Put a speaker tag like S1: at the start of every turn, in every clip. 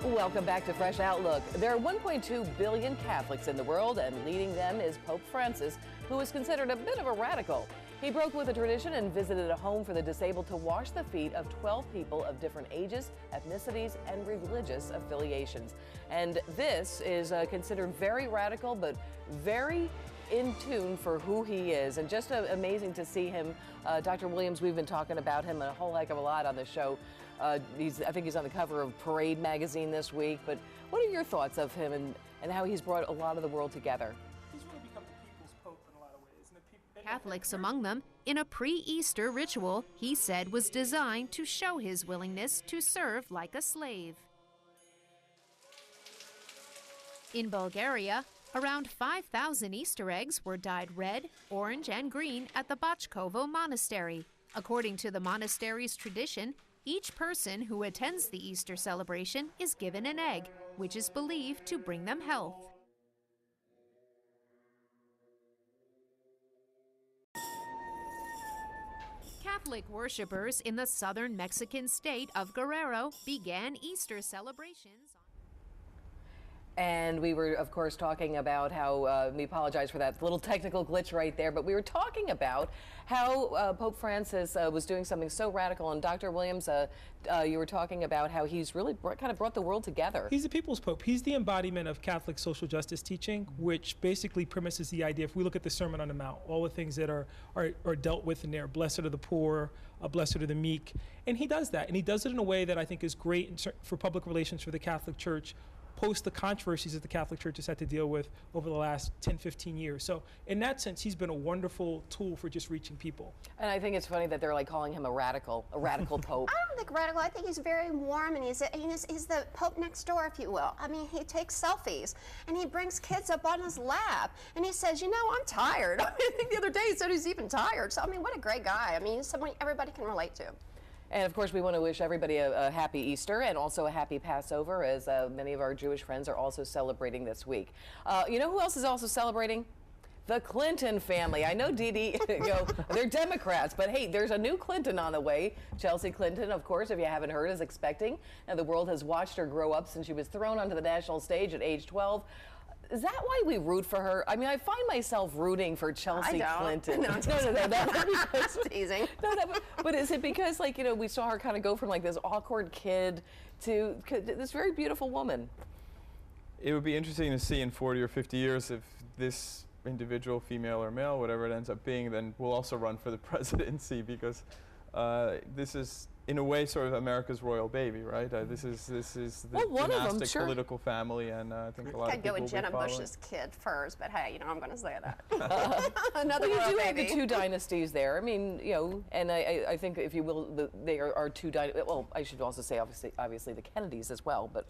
S1: Welcome back to Fresh Outlook. There are 1.2 billion Catholics in the world, and leading them is Pope Francis, who is considered a bit of a radical. He broke with the tradition and visited a home for the disabled to wash the feet of 12 people of different ages, ethnicities, and religious affiliations. And this is considered very radical, but very in tune for who he is, and just amazing to see him. Dr. Williams, we've been talking about him a whole heck of a lot on the show. I think he's on the cover of Parade magazine this week, but what are your thoughts of him and how he's brought a lot of the world together?
S2: He's really become the people's pope in a lot of ways. And
S3: Catholics among them, in a pre-Easter ritual he said was designed to show his willingness to serve like a slave. In Bulgaria, around 5,000 Easter eggs were dyed red, orange, and green at the Bachkovo Monastery. According to the monastery's tradition, each person who attends the Easter celebration is given an egg, which is believed to bring them health. Catholic worshippers in the southern Mexican state of Guerrero began Easter celebrations.
S1: And we were, of course, talking about how, we apologize for that little technical glitch right there, but we were talking about how Pope Francis was doing something so radical. And Dr. Williams, you were talking about how he's really kind of brought the world together.
S2: He's the people's pope. He's the embodiment of Catholic social justice teaching, which basically premises the idea, if we look at the Sermon on the Mount, all the things that are dealt with in there, blessed are the poor, blessed are the meek. And he does that. And he does it in a way that I think is great for public relations for the Catholic Church, post the controversies that the Catholic Church has had to deal with over the last 10, 15 years. So in that sense, he's been a wonderful tool for just reaching people.
S1: And I think it's funny that they're like calling him a radical pope.
S4: I don't think radical. I think he's very warm, and he's the pope next door, if you will. I mean, he takes selfies, and he brings kids up on his lap, and he says, you know, I'm tired. I mean, I think the other day he said he's even tired. So, I mean, what a great guy. I mean, he's someone everybody can relate to.
S1: And of course, we want to wish everybody a happy Easter and also a happy Passover, as many of our Jewish friends are also celebrating this week. You know who else is also celebrating? The Clinton family. I know Dee Dee, they're Democrats, but hey, there's a new Clinton on the way. Chelsea Clinton, of course, if you haven't heard, is expecting. Now, the world has watched her grow up since she was thrown onto the national stage at age 12. Is that why we root for her? I mean, I find myself rooting for Chelsea Clinton.
S4: No,
S1: that's
S4: teasing.
S1: But is it because, like, you know, we saw her kind of go from like this awkward kid to this very beautiful woman?
S5: It would be interesting to see in 40 or 50 years if this individual, female or male, whatever it ends up being, then will also run for the presidency, because this is, in a way, sort of America's royal baby, right? This is the dynastic political family, and I think a lot of people
S4: I'd go with Jenna Bush's kid first, but hey, you know, I'm going to say that. Another royal
S1: baby. You do have
S4: baby.
S1: the two dynasties there. I mean, you know, and I think, if you will, they are two dynasties. Well, I should also say, obviously the Kennedys as well, but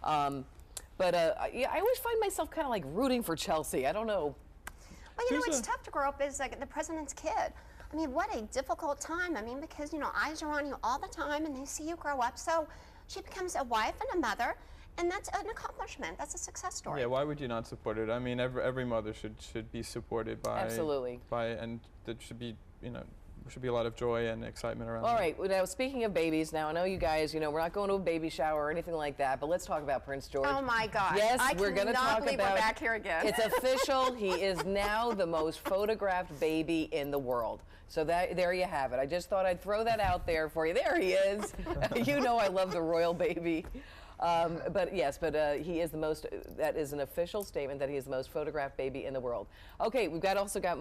S1: yeah, I always find myself kind of like rooting for Chelsea. I don't know.
S4: Well, you know, it's tough to grow up as like the president's kid. I mean, what a difficult time. I mean, because, you know, eyes are on you all the time, and they see you grow up. So she becomes a wife and a mother, and that's an accomplishment. That's a success story.
S5: Yeah, why would you not support it? I mean, every mother should be supported by...
S1: Absolutely.
S5: And there should be, you know, there should be a lot of joy and excitement around
S1: All
S5: that.
S1: right, now speaking of babies, now I know you guys, you know, we're not going to a baby shower or anything like that, but let's talk about Prince George.
S4: Oh my God.
S1: Yes,
S4: we're
S1: going to talk about...
S4: we're back here again.
S1: It's official. He is now the most photographed baby in the world. So there you have it. I just thought I'd throw that out there for you. There he is. You know I love the royal baby. But yes, he is the most, that is an official statement that he is the most photographed baby in the world. Okay, we've also got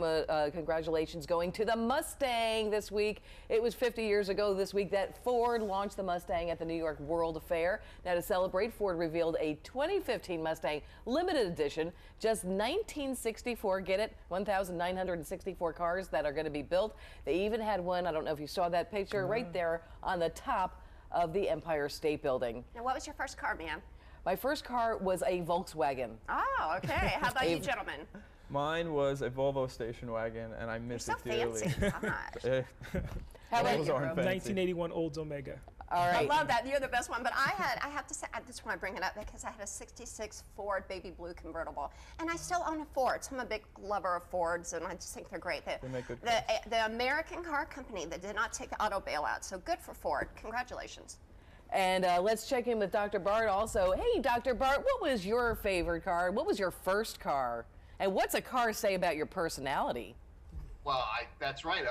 S1: congratulations going to the Mustang this week. It was 50 years ago this week that Ford launched the Mustang at the New York World Fair. Now, to celebrate, Ford revealed a 2015 Mustang limited edition, just 1964, get it, 1,964 cars that are going to be built. They even had one, I don't know if you saw that picture, right there on the top of the Empire State Building.
S4: Now, what was your first car, ma'am?
S1: My first car was a Volkswagen.
S4: Oh, okay. How about you, gentlemen?
S5: Mine was a Volvo station wagon, and I miss it dearly.
S4: Fancy. Gosh.
S1: How about you,
S2: 1981 Olds Omega.
S1: All right.
S4: I love that. You're the best one. But I have to say, I just want to bring it up because I had a 66 Ford baby blue convertible. And I still own a Ford, so I'm a big lover of Fords, and I just think they're great.
S5: They make good cars.
S4: The American car company that did not take the auto bailout, so good for Ford. Congratulations.
S1: And let's check in with Dr. Bart also. Hey, Dr. Bart, what was your favorite car? What was your first car? And what's a car say about your personality?
S6: Well, that's right.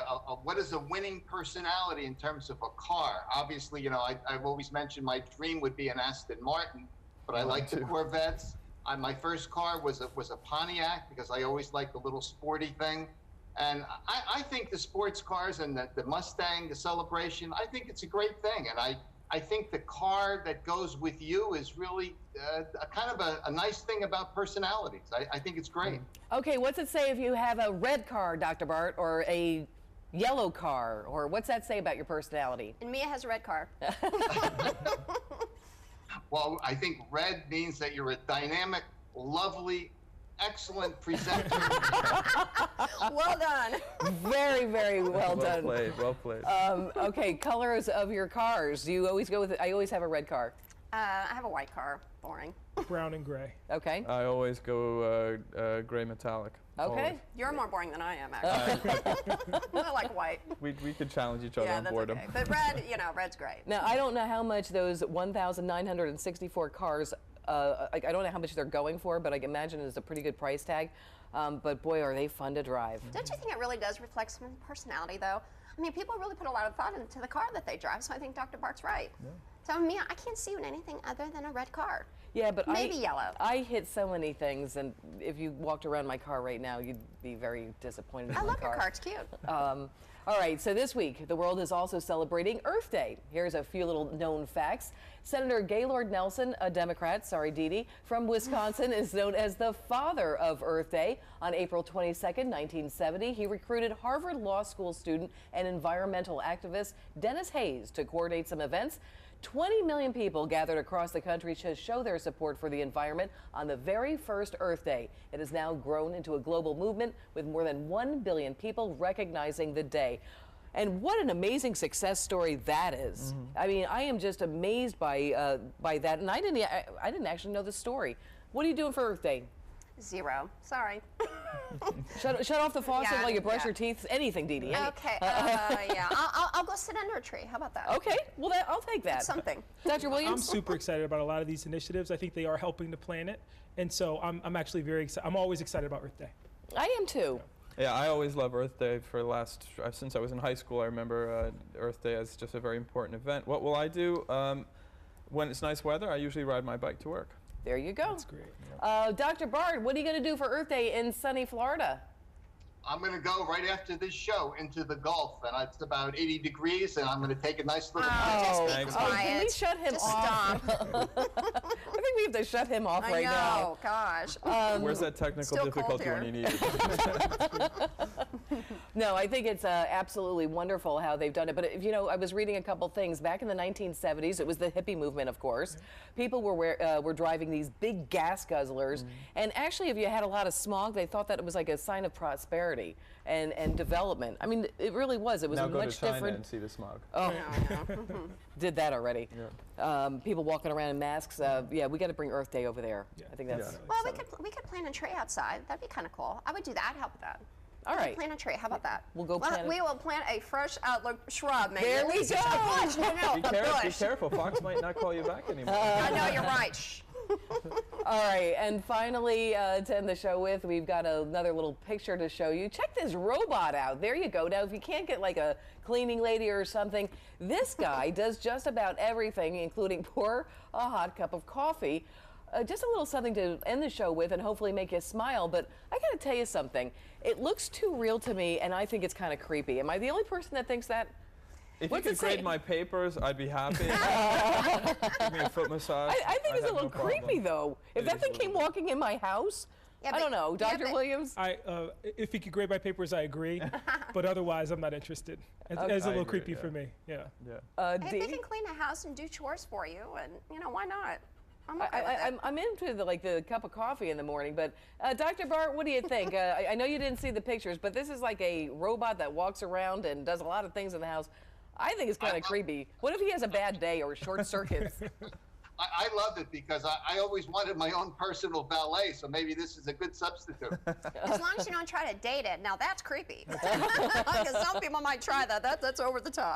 S6: What is a winning personality in terms of a car? Obviously, you know, I've always mentioned my dream would be an Aston Martin, but I like the Corvettes. My first car was a Pontiac because I always liked the little sporty thing. And I think the sports cars and the Mustang, the Celebration, I think it's a great thing. And I think the car that goes with you is really a kind of a nice thing about personalities. I think it's great.
S1: Okay, what's it say if you have a red car, Dr. Bart, or a yellow car? Or what's that say about your personality?
S4: And Mia has a red car.
S6: Well, I think red means that you're a dynamic, lovely, excellent presenter.
S4: Well done.
S1: Very, very well done.
S5: Well played, well played.
S1: Okay, colors of your cars. Do you always go with, I always have a red car.
S4: I have a white car. Boring.
S2: Brown and gray.
S1: Okay.
S5: I always go gray metallic.
S1: Okay.
S5: Always.
S4: You're more boring than I am, actually. I like white.
S5: We could challenge each other
S4: Yeah,
S5: on
S4: that's
S5: boredom.
S4: okay. But red, you know, red's great.
S1: Now, I don't know how much those 1,964 cars, I don't know how much they're going for, but I can imagine it's a pretty good price tag. But boy, are they fun to drive.
S4: Don't you think it really does reflect some personality, though? I mean, people really put a lot of thought into the car that they drive, so I think Dr. Bart's right. Yeah. So, Mia, I can't see you in anything other than a red car.
S1: Yeah, but
S4: maybe yellow.
S1: I hit so many things, and if you walked around my car right now, you'd be very disappointed in my car.
S4: I love your car. It's cute.
S1: All right, so this week, the world is also celebrating Earth Day. Here's a few little known facts. Senator Gaylord Nelson, a Democrat, sorry, Dee Dee, from Wisconsin, is known as the father of Earth Day. On April 22nd, 1970, he recruited Harvard Law School student and environmental activist Dennis Hayes to coordinate some events. 20 million people gathered across the country to show their support for the environment on the very first Earth Day. It has now grown into a global movement with more than 1 billion people recognizing the day. And what an amazing success story that is. I mean, I am just amazed by that. And I didn't actually know the story. What are you doing for Earth Day?
S4: 0. Sorry.
S1: Shut off the faucet while you brush your teeth. Anything, Dee Dee.
S4: Okay. Yeah. I'll go sit under a tree. How about that?
S1: Okay. Well, I'll take that.
S4: That's something.
S1: Dr. Williams?
S2: I'm super excited about a lot of these initiatives. I think they are helping the planet, and so I'm actually very excited. I'm always excited about Earth Day.
S1: I am too.
S5: Yeah, I always love Earth Day since I was in high school. I remember Earth Day as just a very important event. What will I do? When it's nice weather, I usually ride my bike to work.
S1: There you go.
S2: That's great.
S1: Dr. Bart, what are you going to do for Earth Day in sunny Florida?
S6: I'm going to go right after this show into the Gulf, and it's about 80 degrees, and I'm going to take a nice little
S4: Just be quiet.
S1: Can we shut him off?
S4: Stop.
S1: I think we have to shut him off right now.
S4: Gosh.
S5: Where's that technical
S4: still cold
S5: difficulty
S4: here.
S5: when you need it?
S1: No, I think it's absolutely wonderful how they've done it. But, you know, I was reading a couple things. Back in the 1970s, it was the hippie movement, of course. People were driving these big gas guzzlers. And actually, if you had a lot of smog, they thought that it was like a sign of prosperity and development. I mean, it really was. It was
S5: Now
S1: a
S5: go
S1: much
S5: to China
S1: different.
S5: and see the smog.
S1: Oh, did that already. People walking around in masks. Yeah, we got to bring Earth Day over there.
S2: Yeah.
S1: I think that's.
S5: Yeah.
S4: Well, we could plant a tree outside. That'd be kind of cool. I would do that. Help with that.
S1: All right.
S4: Plant a tree. How about that?
S1: We'll go plant.
S4: We will plant a fresh outlook shrub, maybe.
S1: There
S4: At
S1: we
S4: least
S1: go.
S4: A bush. No,
S5: Be
S4: a bush.
S5: careful. Fox might not call you back anymore.
S4: I know you're right. Shh.
S1: All right, and finally, to end the show with, we've got another little picture to show you. Check this robot out. There you go. Now, if you can't get like a cleaning lady or something, this guy does just about everything, including pour a hot cup of coffee. Just a little something to end the show with and hopefully make you smile. But I got to tell you something. It looks too real to me, and I think it's kind of creepy. Am I the only person that thinks that?
S5: If
S1: What's
S5: you
S1: it
S5: could grade
S1: say?
S5: my papers, I'd be happy. Give me a foot massage.
S1: I think it's
S5: I'd
S1: a little
S5: have no problem.
S1: creepy, though. If
S5: It
S1: that
S5: is
S1: thing
S5: a little
S1: came
S5: bit.
S1: walking in my house,
S4: Yeah,
S1: I don't know.
S4: yeah,
S1: Dr.
S4: but-
S1: Williams?
S2: If you could grade my papers, I agree. But otherwise, I'm not interested. It's a
S5: I
S2: little
S5: agree,
S2: creepy
S5: yeah.
S2: for me. Yeah.
S5: Yeah.
S4: If
S1: Dee?
S4: they can clean a house and do chores for you, and why not? I'm okay with it.
S1: I'm into the cup of coffee in the morning, but Dr. Bart, what do you think? I know you didn't see the pictures, but this is like a robot that walks around and does a lot of things in the house. I think it's kind of creepy. What if he has a bad day or short circuits?
S6: I love it because I always wanted my own personal valet, so maybe this is a good substitute.
S4: As long as you don't try to date it. Now that's creepy. Because some people might try that. That's over the top.